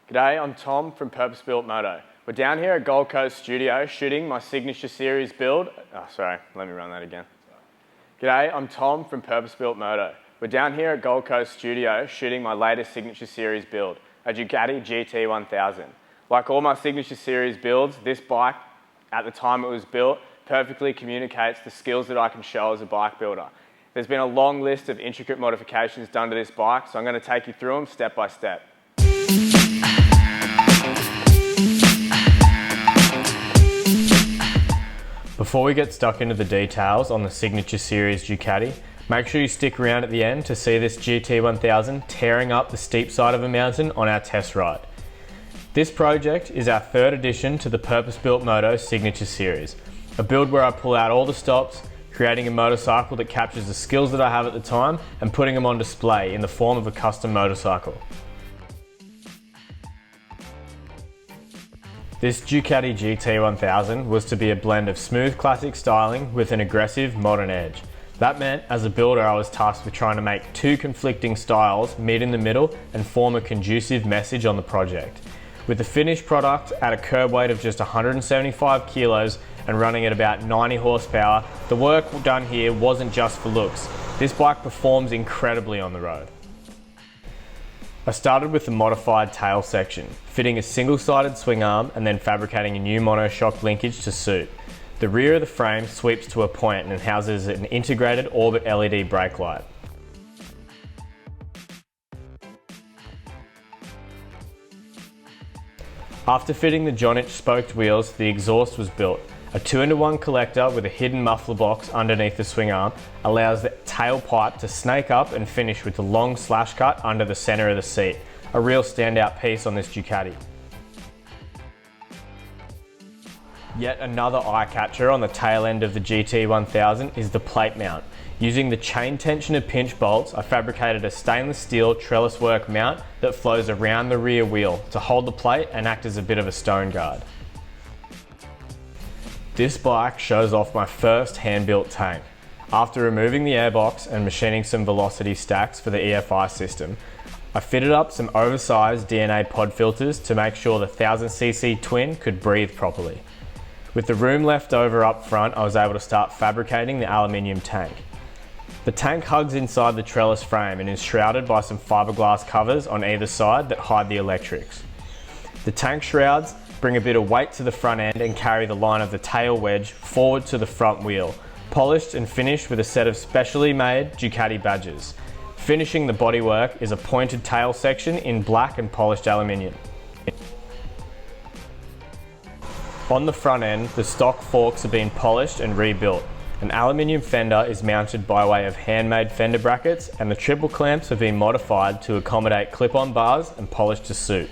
G'day, I'm Tom from Purpose Built Moto. We're down here at Gold Coast Studio shooting my Signature Series build. Let me run that again. G'day, I'm Tom from Purpose Built Moto. We're down here at Gold Coast Studio shooting my latest Signature Series build, a Ducati GT1000. Like all my Signature Series builds, this bike, at the time it was built, perfectly communicates the skills that I can show as a bike builder. There's been a long list of intricate modifications done to this bike, so I'm going to take you through them step by step. Before we get stuck into the details on the Signature Series Ducati, make sure you stick around at the end to see this GT1000 tearing up the steep side of a mountain on our test ride. This project is our third addition to the Purpose Built Moto Signature Series, a build where I pull out all the stops, creating a motorcycle that captures the skills that I have at the time and putting them on display in the form of a custom motorcycle. This Ducati GT1000 was to be a blend of smooth classic styling with an aggressive modern edge. That meant, as a builder, I was tasked with trying to make two conflicting styles meet in the middle and form a conducive message on the project. With the finished product at a curb weight of just 175 kilos and running at about 90 horsepower, the work done here wasn't just for looks. This bike performs incredibly on the road. I started with the modified tail section, fitting a single-sided swing arm and then fabricating a new monoshock linkage to suit. The rear of the frame sweeps to a point and houses an integrated orbit LED brake light. After fitting the Jonich spoked wheels, the exhaust was built. A 2-in-1 collector with a hidden muffler box underneath the swing arm allows the tailpipe to snake up and finish with the long slash cut under the center of the seat, a real standout piece on this Ducati. Yet another eye catcher on the tail end of the GT1000 is the plate mount. Using the chain tensioner pinch bolts, I fabricated a stainless steel trellis work mount that flows around the rear wheel to hold the plate and act as a bit of a stone guard. This bike shows off my first hand-built tank. After removing the airbox and machining some velocity stacks for the EFI system, I fitted up some oversized DNA pod filters to make sure the 1000cc twin could breathe properly. With the room left over up front, I was able to start fabricating the aluminium tank. The tank hugs inside the trellis frame and is shrouded by some fiberglass covers on either side that hide the electrics. The tank shrouds bring a bit of weight to the front end and carry the line of the tail wedge forward to the front wheel, polished and finished with a set of specially made Ducati badges. Finishing the bodywork is a pointed tail section in black and polished aluminium. On the front end, the stock forks have been polished and rebuilt. An aluminium fender is mounted by way of handmade fender brackets, and the triple clamps have been modified to accommodate clip-on bars and polished to suit.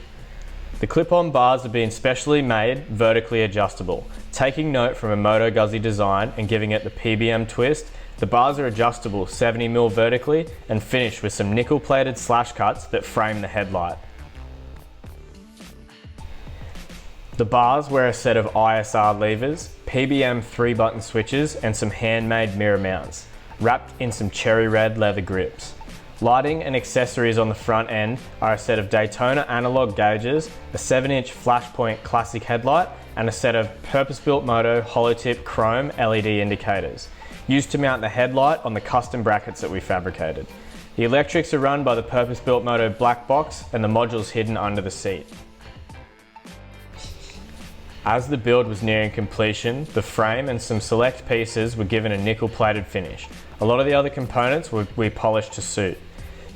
The clip-on bars have been specially made vertically adjustable. Taking note from a Moto Guzzi design and giving it the PBM twist, the bars are adjustable 70mm vertically and finished with some nickel-plated slash cuts that frame the headlight. The bars wear a set of ISR levers, PBM 3-button switches and some handmade mirror mounts, wrapped in some cherry red leather grips. Lighting and accessories on the front end are a set of Daytona analog gauges, a 7-inch Flashpoint classic headlight, and a set of Purpose Built Moto hollow-tip chrome LED indicators, used to mount the headlight on the custom brackets that we fabricated. The electrics are run by the Purpose Built Moto black box and the modules hidden under the seat. As the build was nearing completion, the frame and some select pieces were given a nickel-plated finish. A lot of the other components we polished to suit.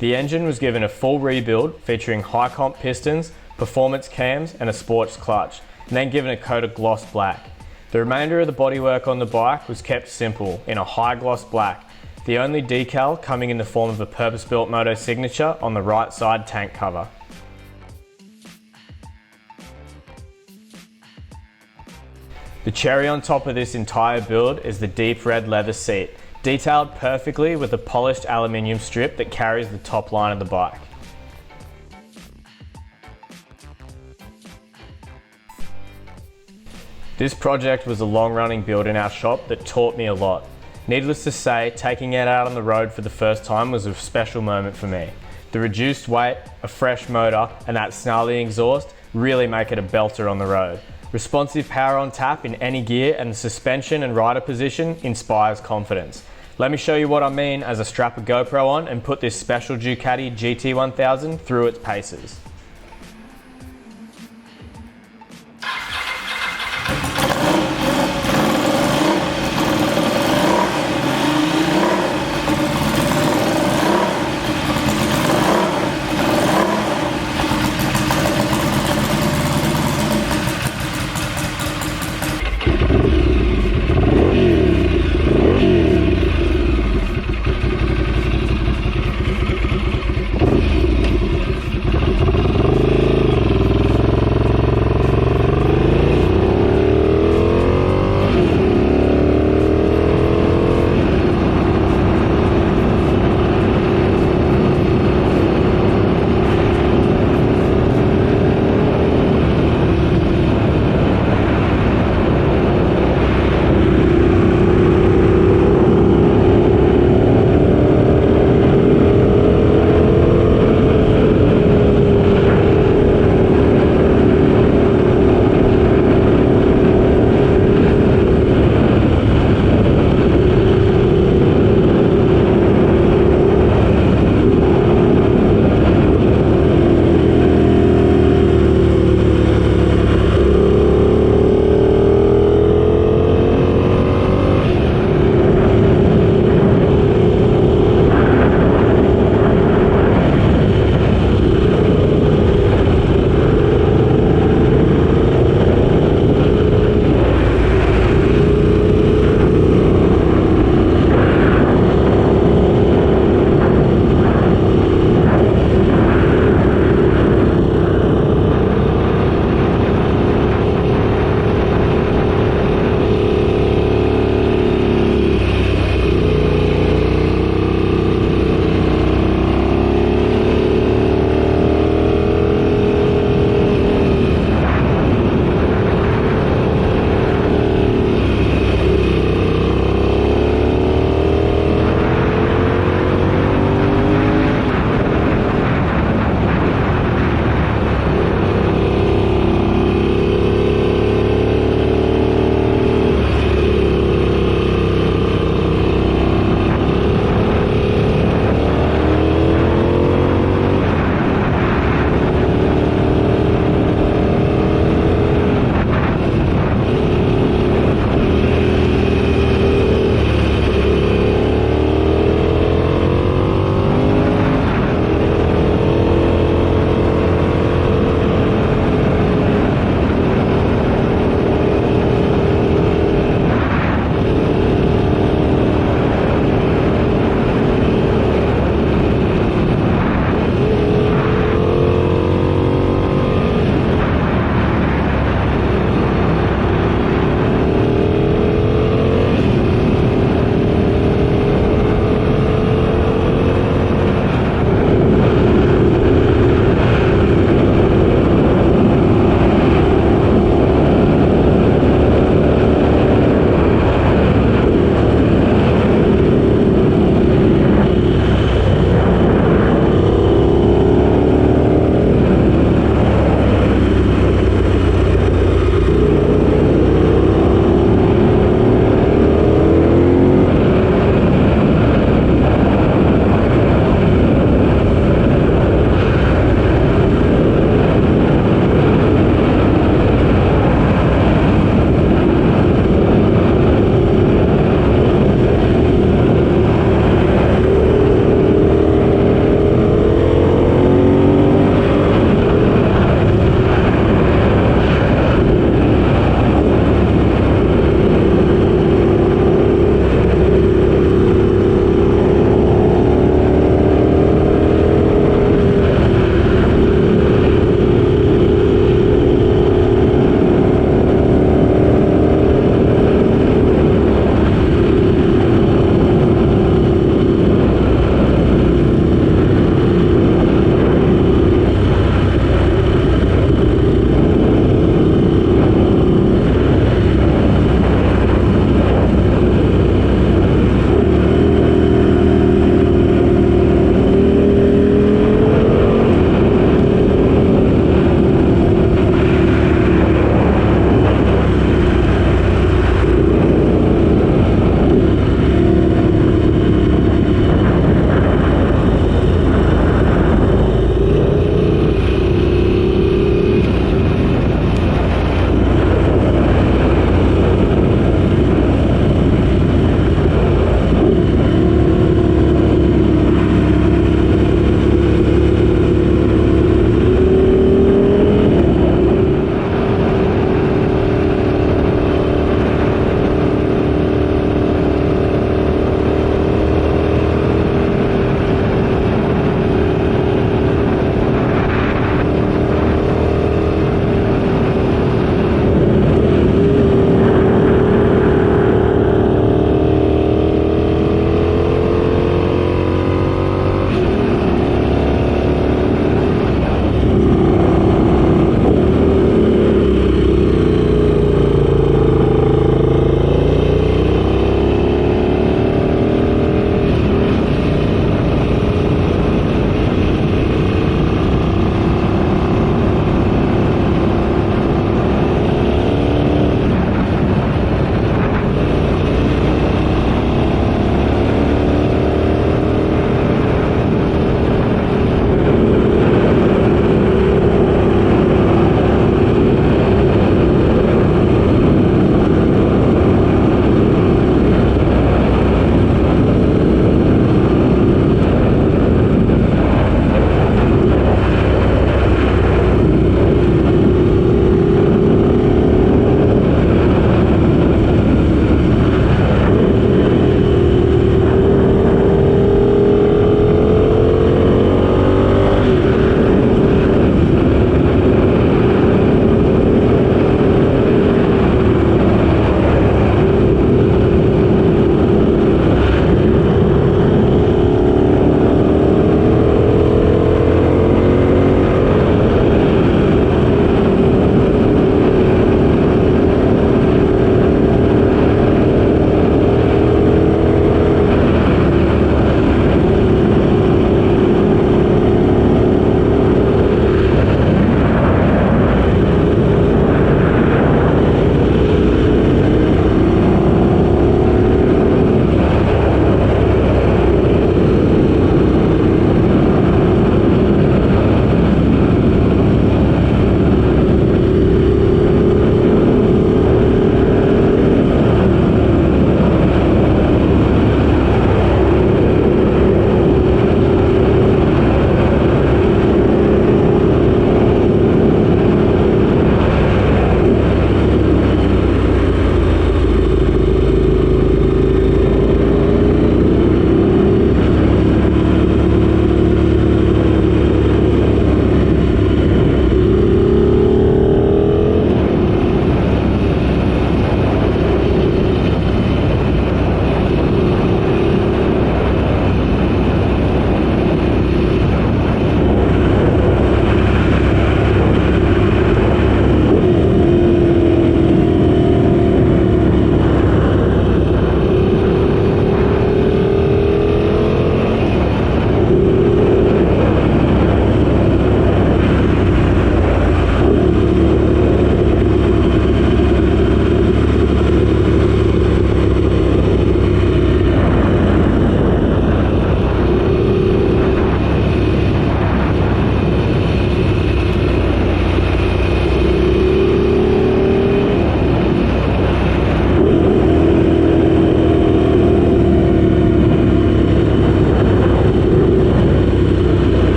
The engine was given a full rebuild featuring high comp pistons, performance cams and a sports clutch, and then given a coat of gloss black. The remainder of the bodywork on the bike was kept simple in a high gloss black, the only decal coming in the form of a Purpose Built Moto signature on the right side tank cover. The cherry on top of this entire build is the deep red leather seat, detailed perfectly with a polished aluminium strip that carries the top line of the bike. This project was a long-running build in our shop that taught me a lot. Needless to say, taking it out on the road for the first time was a special moment for me. The reduced weight, a fresh motor, and that snarly exhaust really make it a belter on the road. Responsive power on tap in any gear, and the suspension and rider position inspires confidence. Let me show you what I mean as I strap a GoPro on and put this special Ducati GT1000 through its paces.